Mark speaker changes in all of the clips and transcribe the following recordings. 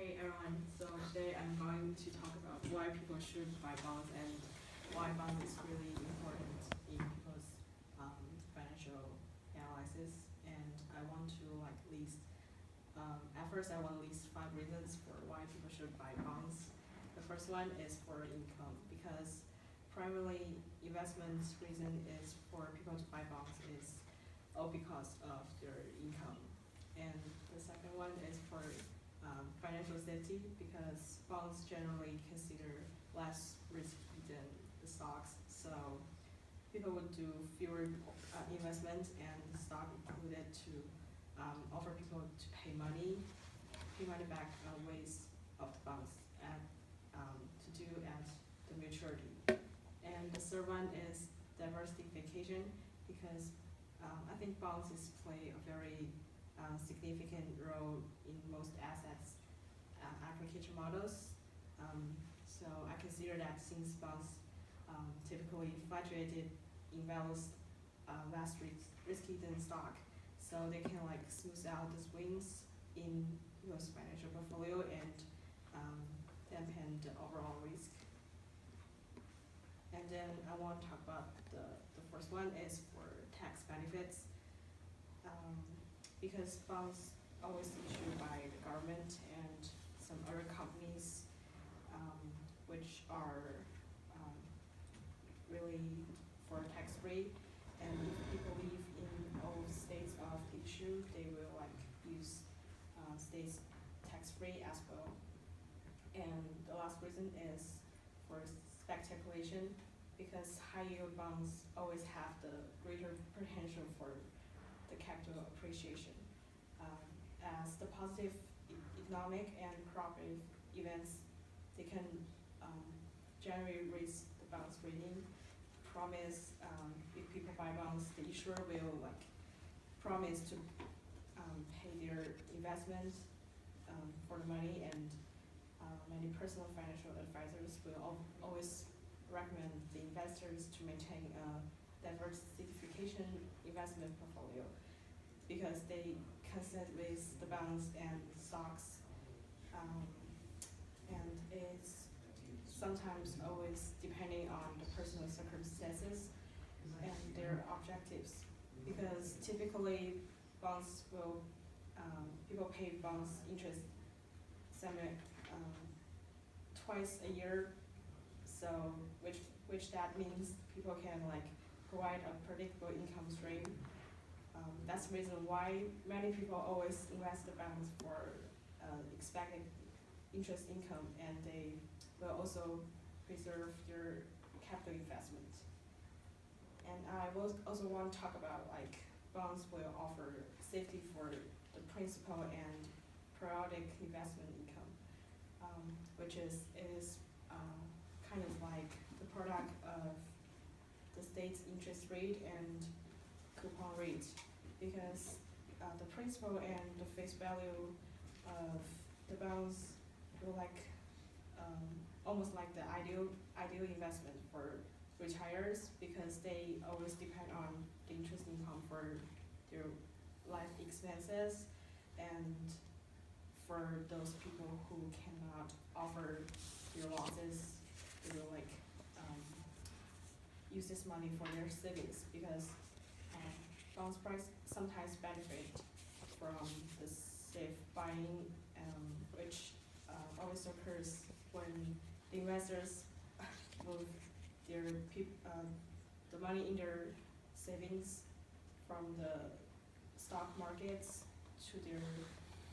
Speaker 1: Hey everyone, so today I'm going to talk about why people should buy bonds and why bonds is really important in people's financial analysis. And I want to at first I want to list 5 reasons for why people should buy bonds. The first one is for income because primarily investment reason is for people to buy bonds is all because of their income. And the second one is for financial safety because bonds generally consider less risky than the stocks. So people would do fewer investments and stock included to offer people to pay money back ways of the bonds to do at the maturity. And the third one is diversification because I think bonds play a very significant role in most assets application models. So I consider that since bonds typically fluctuated in values less risky than stock, so they can smooth out the swings in your financial portfolio and dampen the overall risk. And then I want to talk about the first one is for tax benefits. Because bonds always issued by the government and some other companies, which are really for tax-free. And if people live in all states of the issue, they will use states tax-free as well. And the last reason is for speculation, because high-yield bonds always have the greater potential for the capital appreciation. As the positive economic and cooperative events, they can generally raise the bonds rating. Promise if people buy bonds, the issuer will promise to pay their investment for the money, and many personal financial advisors will always recommend the investors to maintain a diversification investment portfolio because they consent with the bonds and stocks, and it's sometimes always depending on the personal circumstances and their objectives, because typically bonds will people pay bonds interest twice a year, so which that means people can provide a predictable income stream. That's the reason why many people always invest the bonds for expected interest income, and they will also preserve their capital investment. And I will also want to talk about bonds will offer safety for the principal and periodic investment income, which is kind of like the product of the state's interest rate and coupon rate, because the principal and the face value of the bonds will almost like the ideal investment for retirees, because they always depend on the interest income for their life expenses, and for those people who cannot offer their losses, they will use this money for their savings, because bonds price sometimes benefit from the safe buying, which always occurs when the investors move the money in their savings from the stock markets to their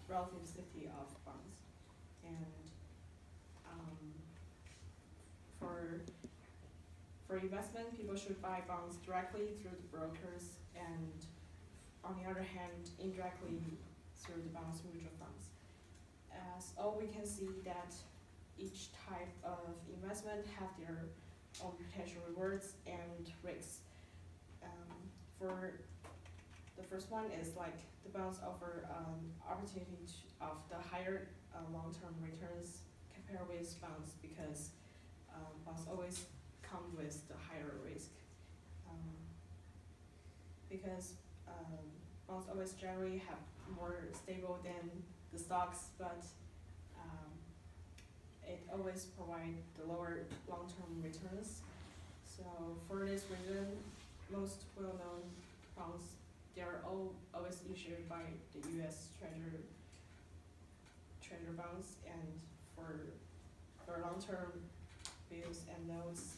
Speaker 1: relative safety of bonds. And for investment, people should buy bonds directly through the brokers, and on the other hand, indirectly through the bonds mutual funds. As all we can see that each type of investment have their own potential rewards and risks. For the first one is the bonds offer opportunity of the higher long-term returns compared with bonds, because bonds always come with the higher risk, because bonds always generally have more stable than the stocks, but it always provides the lower long-term returns. So for this reason, most well-known bonds, they are always issued by the U.S. Treasury bonds, and for long-term bills and notes,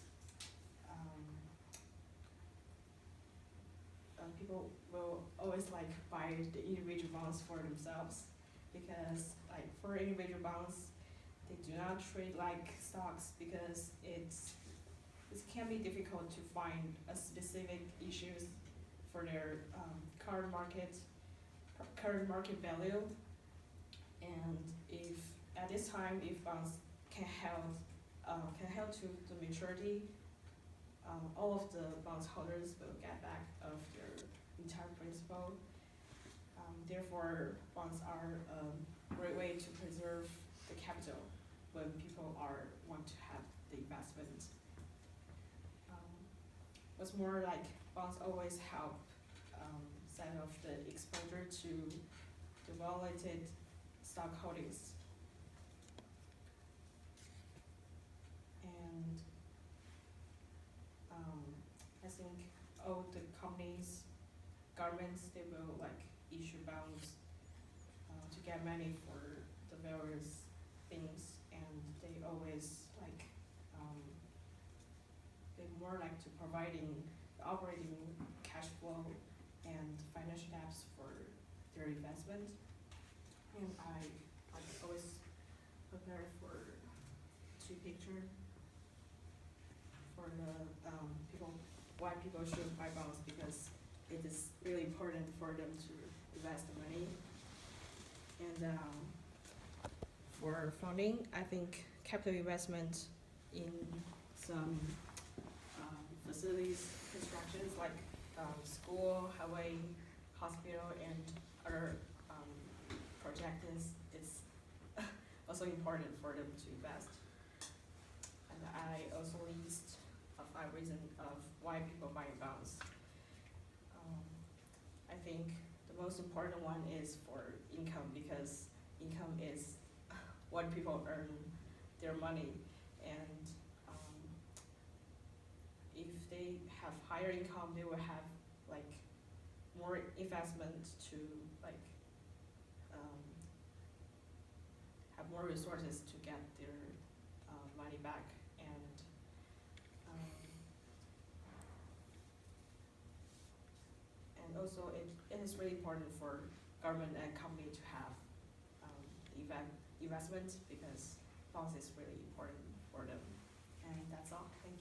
Speaker 1: people will always like buy the individual bonds for themselves, because like for individual bonds, they do not trade like stocks, because it can be difficult to find a specific issues for their current market value. And if at this time, if bonds can held to the maturity, all of the bondholders will get back of their entire principal. Therefore, bonds are a great way to preserve the capital when people want to have the investment. What's more, like bonds always help set off the exposure to the volatile stock holdings. And I think all the companies, governments, they will like issue bonds to get money for the various things, and they always like they more like to providing the operating cash flow and financial debts for their investment. And I always prepare for two pictures for the why people should buy bonds, because it is really important for them to invest the money. And for funding, I think capital investment in some facilities constructions like school, highway, hospital, and other projects is also important for them to invest. And I also list 5 reasons of why people buy bonds. I think the most important one is for income, because income is what people earn their money, and if they have higher income, they will have like more investment to like have more resources to get their money back. And also it is really important for government and company to have investment, because bonds is really important for them. And that's all. Thank you.